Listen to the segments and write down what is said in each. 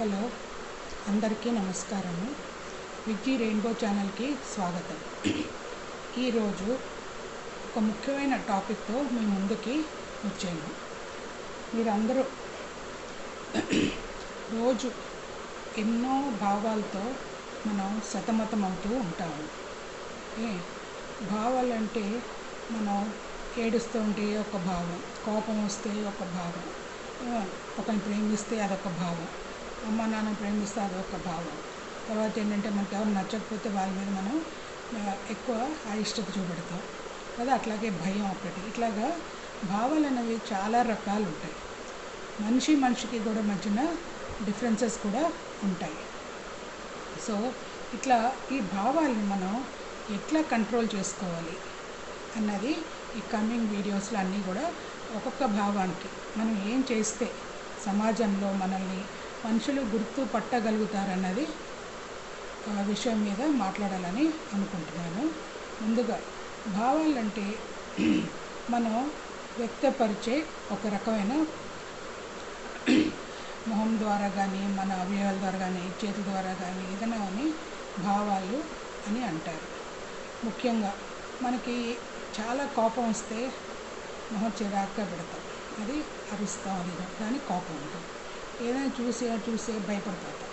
Hello, అందరికీ నమస్కారము. Vicky rainbow ఛానల్కి స్వాగతం. ఈరోజు ఒక ముఖ్యమైన టాపిక్తో మీ ముందుకి వచ్చాను. మీరందరూ రోజు ఎన్నో భావాలతో మనం సతమతం అవుతూ ఉంటాము. భావాలంటే మనం ఏడుస్తూ ఉంటే ఒక భావం, కోపం వస్తే ఒక భావం, ఒకరిని ప్రేమిస్తే అదొక భావం, అమ్మ నాన్న ప్రేమిస్తే అదొక భావం. తర్వాత ఏంటంటే మనకు ఎవరు నచ్చకపోతే వాళ్ళ మీద మనం ఎక్కువ అయిష్టత చూపెడతాం కదా. అట్లాగే భయం ఒకటి. ఇట్లాగా భావాలు అనేవి చాలా రకాలు ఉంటాయి. మనిషికి కూడా మధ్యన డిఫరెన్సెస్ కూడా ఉంటాయి. సో ఇట్లా ఈ భావాలను మనం ఎట్లా కంట్రోల్ చేసుకోవాలి అన్నది ఈ కమింగ్ వీడియోస్లో అన్నీ కూడా ఒక్కొక్క భావానికి మనం ఏం చేస్తే సమాజంలో మనల్ని మనుషులు గుర్తుపట్టగలుగుతారన్నది విషయం మీద మాట్లాడాలని అనుకుంటున్నాను. ముందుగా భావాలంటే మనం వ్యక్తపరిచే ఒక రకమైన మొహం ద్వారా కానీ, మన అవయవాల ద్వారా కానీ, చేతుల ద్వారా కానీ ఏదైనా అని భావాలు అని అంటారు. ముఖ్యంగా మనకి చాలా కోపం వస్తే మొహం చిరాగ్గా పెడతాం, అది అరుస్తాం, అది దానికి కోపం ఉంటుంది. ఏదైనా చూసి భయపడిపోతాం.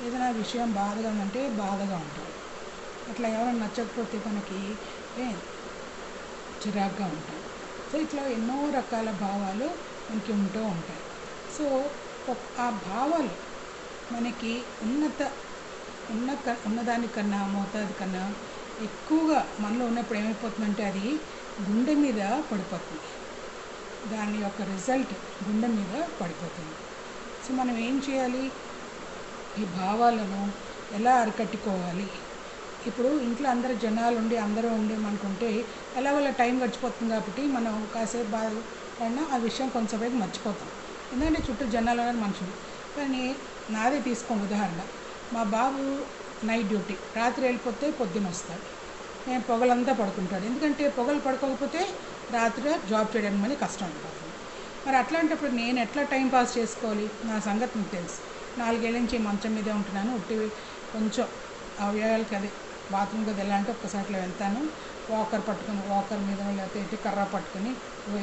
ఏదైనా విషయం బాధగా ఉందంటే బాధగా ఉంటాం. అట్లా ఎవరైనా నచ్చకపోతే మనకి చిరాగ్గా ఉంటాం. సో ఇట్లా ఎన్నో రకాల భావాలు మనకి ఉంటూ ఉంటాయి. సో ఆ భావాలు మనకి ఉన్నదానికన్నా మోతాదు కన్నా ఎక్కువగా మనలో ఉన్నప్పుడు ఏమైపోతుందంటే అది గుండె మీద పడిపోతుంది. దాని యొక్క రిజల్ట్ గుండె మీద పడిపోతుంది. సో మనం ఏం చేయాలి? ఈ భావాలను ఎలా అరికట్టుకోవాలి? ఇప్పుడు ఇంట్లో అందరూ ఉండి మనకుంటే ఎలాగోలా టైం గడిచిపోతుంది కాబట్టి మనం కాసేపు బాధపడినా ఆ విషయం కొంచెంసేపు మర్చిపోతాం. ఎందుకంటే చుట్టూ జనాలు అనేది మనుషులు. కానీ నాదే తీసుకోండి ఉదాహరణ. మా బాబు నైట్ డ్యూటీ, రాత్రి వెళ్ళిపోతే పొద్దున్న వస్తాడు. నేను పొగలంతా పడుకుంటాడు. ఎందుకంటే పొగలు పడుకోకపోతే రాత్రి జాబ్ చేయడానికి మళ్ళీ కష్టం అయిపోతుంది. మరి అట్లాంటప్పుడు నేను ఎట్లా టైం పాస్ చేసుకోవాలి? నా సంగతి మీకు తెలుసు. 4 ఏళ్ళ నుంచి మంచం మీదే ఉంటున్నాను. కొంచెం అవయవాలకి అదే బాత్రూమ్కి అది ఎలా అంటే ఒక్కసారిలో వెళ్తాను, వాకర్ మీద లేకపోతే కర్ర పట్టుకొని,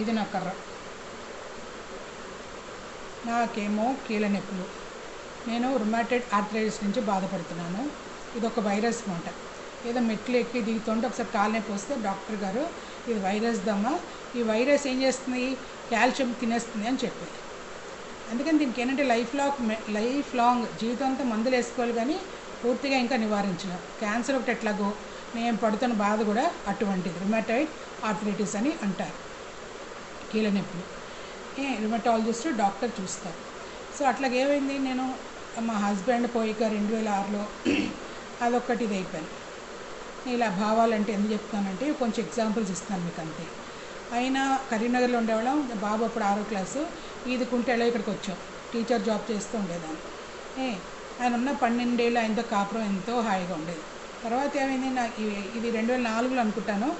ఇది నా కర్ర. నాకేమో కీళ్ళ నొప్పులు. నేను రుమాటైడ్ ఆర్థరైటిస్ నుంచి బాధపడుతున్నాను. ఇది ఒక వైరస్ మాట. ఏదో మెట్లు ఎక్కి దిగుతుంటే ఒకసారి కాలు నొప్పి వస్తే డాక్టర్ గారు ఇది వైరస్ దమ్మా, ఈ వైరస్ ఏం చేస్తుంది, కాల్షియం తినేస్తుంది అని చెప్పారు. అందుకని దీనికి ఏంటంటే లైఫ్ లాంగ్ జీవితం అంతా మందులు వేసుకోవాలి, కానీ పూర్తిగా ఇంకా నివారించిన క్యాన్సర్ ఒకటి ఎట్లాగో నేను పడుతున్న బాధ కూడా అటువంటిది. రుమాటైడ్ ఆర్థరైటిస్ అని అంటారు. కీళ్ళ నొప్పులు రుమటాలజిస్ట్ డాక్టర్ చూస్తారు. సో అట్లాగేమైంది, నేను మా హస్బెండ్ పోయిక 2006లో అదొక్కటి ఇది అయిపోయాను. ఇలా భావాలంటే ఎందుకు చెప్తానంటే కొంచెం ఎగ్జాంపుల్స్ ఇస్తాను మీకు అంతే. అయినా కరీంనగర్లో ఉండేవాళ్ళం. బాబు అప్పుడు 6వ క్లాసు. ఈదుకుంటేలా ఇక్కడికి వచ్చాం. టీచర్ జాబ్ చేస్తూ ఉండేదాన్ని. ఆయన ఉన్న 12 ఏళ్ళు ఆయనతో కాపురం ఎంతో హాయిగా ఉండేది. తర్వాత ఏమైంది, ఇది 2004లో అనుకుంటాను,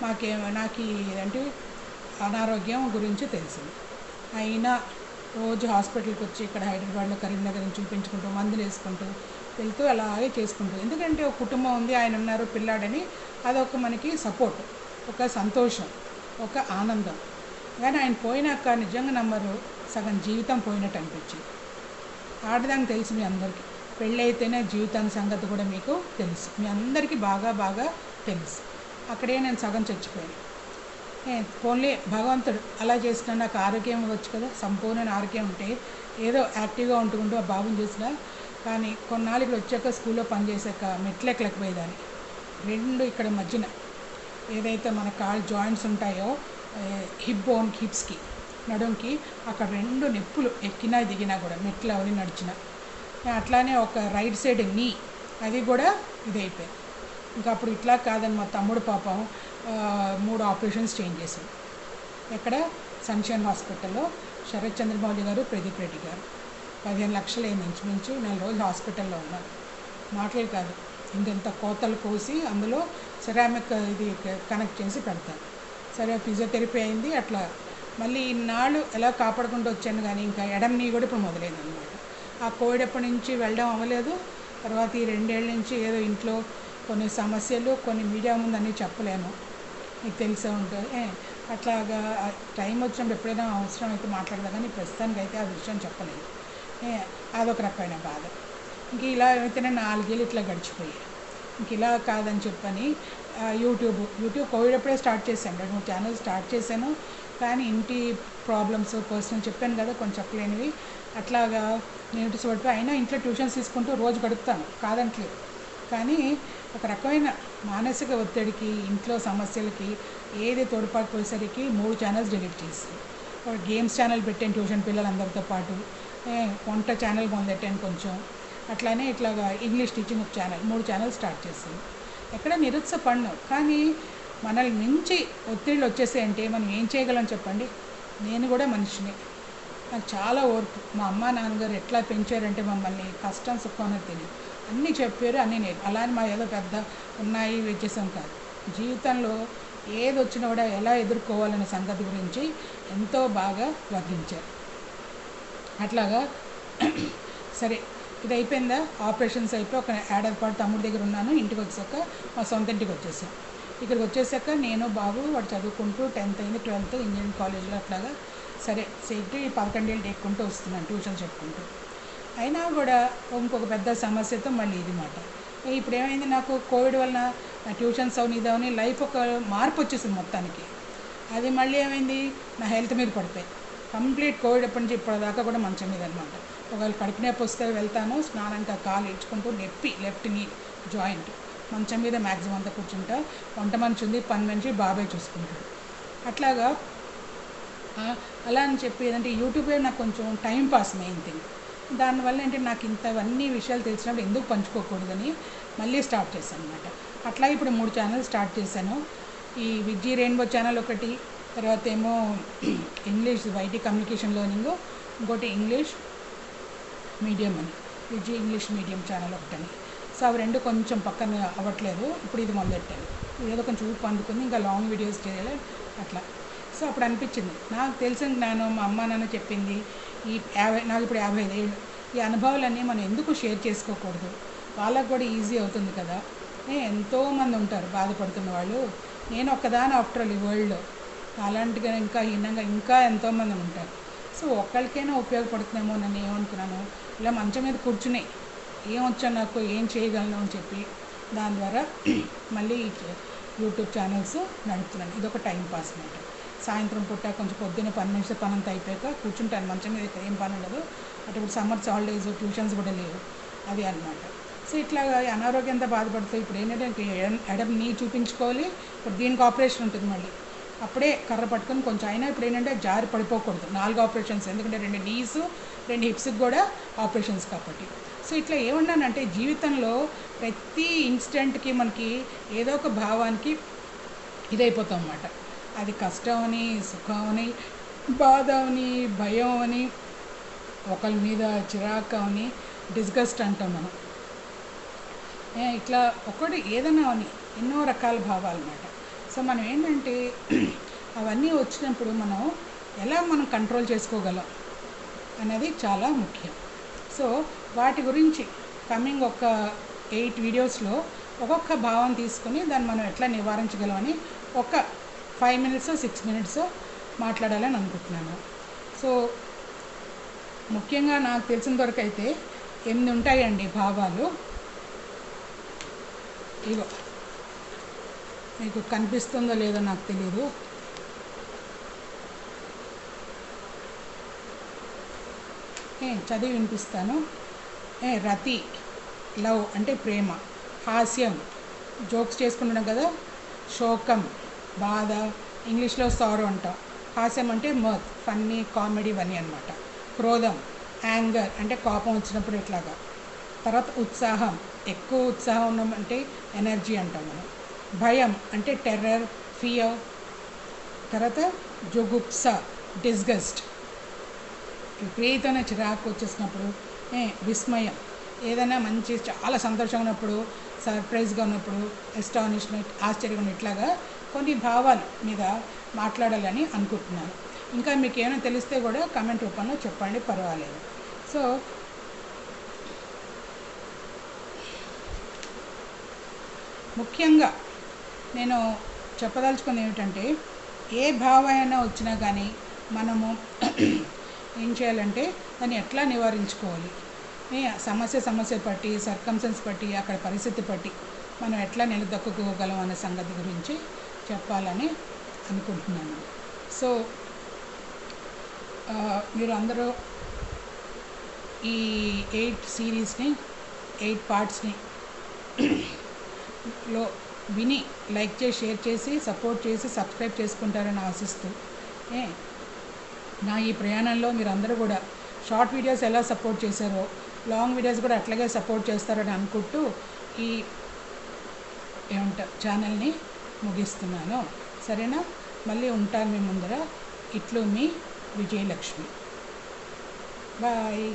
నాకు అంటే అనారోగ్యం గురించి తెలిసింది. అయినా రోజు హాస్పిటల్కి వచ్చి ఇక్కడ హైదరాబాద్లో కరీంనగర్ని చూపించుకుంటూ మందులు వేసుకుంటూ వెళ్తూ అలాగే చేసుకుంటూ, ఎందుకంటే ఒక కుటుంబం ఉంది, ఆయన ఉన్నారు, పిల్లాడని అదొక మనకి సపోర్ట్, ఒక సంతోషం, ఒక ఆనందం. కానీ ఆయన పోయినాక నిజంగా నమ్మరు, సగం జీవితం పోయినట్టు అనిపించింది. ఆడదానికి తెలుసు, మీ అందరికీ పెళ్ళి అయితేనే జీవితాన్ని సంగతి కూడా మీకు తెలుసు, మీ అందరికీ బాగా తెలుసు. అక్కడే నేను సగం చచ్చిపోయాను. పోన్లే భగవంతుడు అలా చేసినా నాకు ఆరోగ్యం ఇవ్వచ్చు కదా. సంపూర్ణ ఆరోగ్యం ఉంటే ఏదో యాక్టివ్గా ఉంటుకుంటూ ఆ బాబుని చూసినా. కానీ కొన్నాళ్ళు ఇక్కడ వచ్చాక స్కూల్లో పనిచేసాక మెట్లెక్కలేకపోయేదాన్ని. 2 ఇక్కడ మధ్యన ఏదైతే మన కాళ్ళు జాయింట్స్ ఉంటాయో హిప్స్కి నడుంకి అక్కడ 2 నొప్పులు ఎక్కినా దిగినా కూడా మెట్లు అవన్నీ నడిచిన. అట్లానే ఒక రైట్ సైడ్ నీ అది కూడా ఇదైపోయింది. ఇంకా అప్పుడు ఇట్లా కాదని మా తమ్ముడు పాపం 3 ఆపరేషన్స్ చేంజ్ చేశాడు. ఎక్కడ? సన్షైన్ హాస్పిటల్లో శరత్ చంద్రమౌళి గారు, ప్రదీప్ రెడ్డి గారు. 15 లక్షలు అయింది ఇంచుమించు. 4 రోజులు హాస్పిటల్లో ఉన్నాను. మాటలే కాదు, ఇంత కోతలు కోసి అందులో సెరామిక్ ఇది కనెక్ట్ చేసి పెడతారు. సరే ఫిజియోథెరపీ అయింది. అట్లా మళ్ళీ ఇన్నాళ్ళు ఎలా కాపాడుకుంటూ వచ్చాను. కానీ ఇంకా ఎడం నీ కూడా ఇప్పుడు మొదలైంది అనమాట. ఆ కోవిడ్ అప్పటి నుంచి వెళ్ళడం అవ్వలేదు. తర్వాత ఈ 2 ఏళ్ళ నుంచి ఏదో ఇంట్లో కొన్ని సమస్యలు, కొన్ని మీడియా ముందు అన్నీ చెప్పలేను, మీకు తెలిసే ఉంటుంది. అట్లాగా టైం వచ్చినప్పుడు ఎప్పుడైనా అవసరం అయితే మాట్లాడదా, కానీ ప్రస్తుతానికి అయితే ఆ విషయం చెప్పలేదు. అదొక రకమైన బాధ. ఇంక ఇలా అయితేనే 4 ఏళ్ళు ఇట్లా గడిచిపోయాయి. ఇంక ఇలా కాదని చెప్పని యూట్యూబ్ కోవిడ్ అప్పుడే స్టార్ట్ చేశాను. 2-3 ఛానల్స్ స్టార్ట్ చేశాను, కానీ ఇంటి ప్రాబ్లమ్స్ పర్సనల్ చెప్పాను కదా, కొంచెం చెప్పలేనివి అట్లాగా నేను పడిపోయి అయినా ఇంట్లో ట్యూషన్స్ తీసుకుంటూ రోజు గడుపుతాను, కాదంటలేదు. కానీ ఒక రకమైన మానసిక ఒత్తిడికి, ఇంట్లో సమస్యలకి ఏది తోడ్పడిపోయేసరికి 3 ఛానల్స్ డిలీట్ చేశాను. గేమ్స్ ఛానల్ పెట్టాను ట్యూషన్ పిల్లలందరితో పాటు, వంట ఛానల్ మొదలెట్టాను కొంచెం, అట్లానే ఇట్లాగా ఇంగ్లీష్ టీచింగ్ ఒక ఛానల్, 3 ఛానల్స్ స్టార్ట్ చేశాను. ఎక్కడ నిరుత్సాహపడను, కానీ మనల్ని మించి ఒత్తిళ్ళు వచ్చేసాయంటే మనం ఏం చేయగలం చెప్పండి. నేను కూడా మనిషిని, నాకు చాలా ఓర్పు. మా అమ్మ నాన్నగారు ఎట్లా పెంచారంటే మమ్మల్ని కష్టం సుఖం అనేది తెలియదు, అన్నీ చెప్పారు, అన్నీ నేను అలానే మా ఏదో పెద్ద ఉన్నాయి వచ్చేసాం కాదు. జీవితంలో ఏది వచ్చినా కూడా ఎలా ఎదుర్కోవాలనే సంగతి గురించి ఎంతో బాగా వర్ణించారు. అట్లాగా సరే ఇది అయిపోయిందా, ఆపరేషన్స్ అయిపోయి ఒక ఏడాది పాటు తమ్ముడి దగ్గర ఉన్నాను. ఇంటికి వచ్చాక మా సొంత ఇంటికి వచ్చేసాం. ఇక్కడికి వచ్చేసాక నేను బాబు వాడు చదువుకుంటూ 10th అయింది, 12th ఇంజనీరింగ్ కాలేజ్లో అట్లాగా సరే సేఫ్టీ 11 ఏళ్ళు ఎక్కుంటూ వస్తున్నాను ట్యూషన్ చెప్పుకుంటూ. అయినా కూడా ఇంకొక పెద్ద సమస్యతో మళ్ళీ ఇది మాట. ఇప్పుడు ఏమైంది, నాకు కోవిడ్ వలన నా ట్యూషన్స్ అవని ఇదవని లైఫ్ ఒక మార్పు వచ్చేసింది మొత్తానికి. అది మళ్ళీ ఏమైంది, నా హెల్త్ మీద పడిపోయి కంప్లీట్ కోవిడ్ ఎప్పటి నుంచి ఇప్పటిదాకా కూడా మంచం మీద అనమాట. ఒకవేళ కడుపు నొప్పి వస్తే వెళ్తాను, స్నానంగా కాలు ఇచ్చుకుంటూ నొప్పి లెఫ్ట్ నీ జాయింట్, మంచం మీద మ్యాక్సిమం అంతా కూర్చుంటా. వంట మనిషి ఉంది, పని మనిషి బాబాయ్ చూసుకుంటాడు. అట్లాగా అలా అని చెప్పి ఏంటంటే యూట్యూబే నాకు కొంచెం టైం పాస్ మెయిన్ థింగ్. దానివల్ల ఏంటంటే నాకు ఇంతవన్నీ విషయాలు తెలిసినప్పుడు ఎందుకు పంచుకోకూడదని మళ్ళీ స్టార్ట్ చేశాను అనమాట. అట్లా ఇప్పుడు 3 ఛానల్స్ స్టార్ట్ చేశాను. ఈ విజీ రెయిన్బో ఛానల్ ఒకటి, తర్వాత ఏమో ఇంగ్లీష్ వైటీ కమ్యూనికేషన్ లెర్నింగ్, ఇంకోటి ఇంగ్లీష్ మీడియం అని విజీ ఇంగ్లీష్ మీడియం ఛానల్ ఒకటని. సో అవి 2 కొంచెం పక్కన అవ్వట్లేదు, ఇప్పుడు ఇది మొదలెట్టాను. ఏదో కొంచెం ఊపు అందుకుంది, ఇంకా లాంగ్ వీడియోస్ చేయాలి అట్లా. సో అప్పుడు అనిపించింది నాకు తెలిసిన జ్ఞానం, మా అమ్మ నాన్న చెప్పింది, నాకు ఇప్పుడు 55 ఏళ్ళు, ఈ అనుభవాలన్నీ మనం ఎందుకు షేర్ చేసుకోకూడదు, వాళ్ళకు కూడా ఈజీ అవుతుంది కదా. ఎంతోమంది ఉంటారు బాధపడుతున్న వాళ్ళు, నేను ఒక్కదాని ఆఫ్టర్ ఆల్ ఈ వరల్డ్లో, అలాంటిగా ఇంకా హీనంగా ఇంకా ఎంతోమంది ఉంటారు. సో ఒక్కరికైనా ఉపయోగపడుతుందేమో నన్ను ఏమనుకున్నాను, ఇలా మంచం మీద కూర్చుని ఏమొచ్చా నాకు ఏం చేయగలను అని చెప్పి దాని ద్వారా మళ్ళీ యూట్యూబ్ ఛానల్స్ నడుపుతున్నాను. ఇదొక టైం పాస్ అన్నమాట. సాయంత్రం పూట కొంచెం పొద్దున్న 10 నిమిషాలు పని అంతా అయిపోయాక కూర్చుంటాను మంచం మీద, ఏం పని ఉండదు. అటు ఇప్పుడు సమ్మర్స్ హాలిడేస్, ట్యూషన్స్ కూడా లేవు, అది అనమాట. సో ఇట్లా అనారోగ్యంతో బాధపడుతూ ఇప్పుడు ఏంటంటే ఎడమ నీ చూపించుకోవాలి, ఇప్పుడు దీనికి ఆపరేషన్ ఉంటుంది మళ్ళీ, అప్పుడే కర్ర పట్టుకొని కొంచెం అయినా ఇప్పుడు ఏంటంటే జారి పడిపోకూడదు. 4 ఆపరేషన్స్, ఎందుకంటే 2 నీస్ 2 హిప్స్కి కూడా ఆపరేషన్స్ కాబట్టి. సో ఇట్లా ఏమన్నానంటే జీవితంలో ప్రతి ఇన్స్టెంట్కి మనకి ఏదో ఒక భావానికి ఇదైపోతాం అన్నమాట. అది కష్టం అని, సుఖం అని, బాధ అని, భయం అని, ఒకరి మీద చిరాకు అని, డిస్గస్ట్ అంటాం మనం. ఇట్లా ఒకటి ఏదైనా అని ఎన్నో రకాల భావాలు అన్నమాట. సో మనం ఏంటంటే అవన్నీ వచ్చినప్పుడు మనం కంట్రోల్ చేసుకోగలం అనేది చాలా ముఖ్యం. సో వాటి గురించి కమింగ్ ఒక 8 వీడియోస్లో ఒక్కొక్క భావం తీసుకుని దాన్ని మనం ఎట్లా నివారించగలం అని ఒక 5 minutes 6 minutes మాట్లాడాలని అనుకుంటున్నాను. సో ముఖ్యంగా నాకు తెలిసిన వరకు అయితే 8 ఉంటాయండి భావాలు. ఇగో మీకు కనిపిస్తుందో లేదో నాకు తెలియదు. చదివి వినిపిస్తాను. రతి లవ్ అంటే ప్రేమ, హాస్యం జోక్స్ చేసుకుంటున్నాం కదా, శోకం బాధ, ఇంగ్లీష్లో సారో అంటాం, హాస్యం అంటే మర్త్ ఫన్నీ కామెడీ ఇవన్నీ అనమాట. క్రోధం యాంగర్ అంటే కోపం వచ్చినప్పుడు ఇట్లాగా. తర్వాత ఉత్సాహం, ఎక్కువ ఉత్సాహం ఉన్నామంటే ఎనర్జీ అంటాం మనం. భయం అంటే టెర్రర్ ఫియర్. తర్వాత జుగుప్స డిస్గస్ట్, విపరీతమైన చిరాకు వచ్చేసినప్పుడు. విస్మయం ఏదైనా మంచి చాలా సంతోషంగా ఉన్నప్పుడు, సర్ప్రైజ్గా ఉన్నప్పుడు, ఎస్టానిష్మెంట్ ఆశ్చర్యంగా ఇట్లాగా కొన్ని భావాల మీద మాట్లాడాలని అనుకుంటున్నాను. ఇంకా మీకు ఏమైనా తెలిస్తే కూడా కామెంట్ రూపంలో చెప్పండి, పర్వాలేదు. సో ముఖ్యంగా నేను చెప్పదలుచుకుంది ఏమిటంటే, ఏ భావమైనా వచ్చినా కానీ మనము ఏం చేయాలంటే దాన్ని ఎట్లా నివారించుకోవాలి, సమస్య బట్టి, సర్కమ్స్టెన్స్ బట్టి, అక్కడ పరిస్థితి బట్టి మనం ఎట్లా నిలదొక్కుకోగలం అనే సంగతి గురించి చెప్పాలని అనుకుంటున్నాను. సో మీరు అందరూ ఈ 8 సిరీస్ని 8 పార్ట్స్ని లో విని లైక్ చేసి, షేర్ చేసి, సపోర్ట్ చేసి, సబ్స్క్రైబ్ చేసుకుంటారని ఆశిస్తూ, నా ఈ ప్రయాణంలో మీరు అందరూ కూడా షార్ట్ వీడియోస్ ఎలా సపోర్ట్ చేశారో లాంగ్ వీడియోస్ కూడా అట్లాగే సపోర్ట్ చేస్తారని అనుకుంటూ ఈ ఛానల్ని ముగిస్తున్నాను. సరేనా? మళ్ళీ ఉంటాను మీ ముందర. ఇట్లు మీ విజయలక్ష్మి. బాయ్.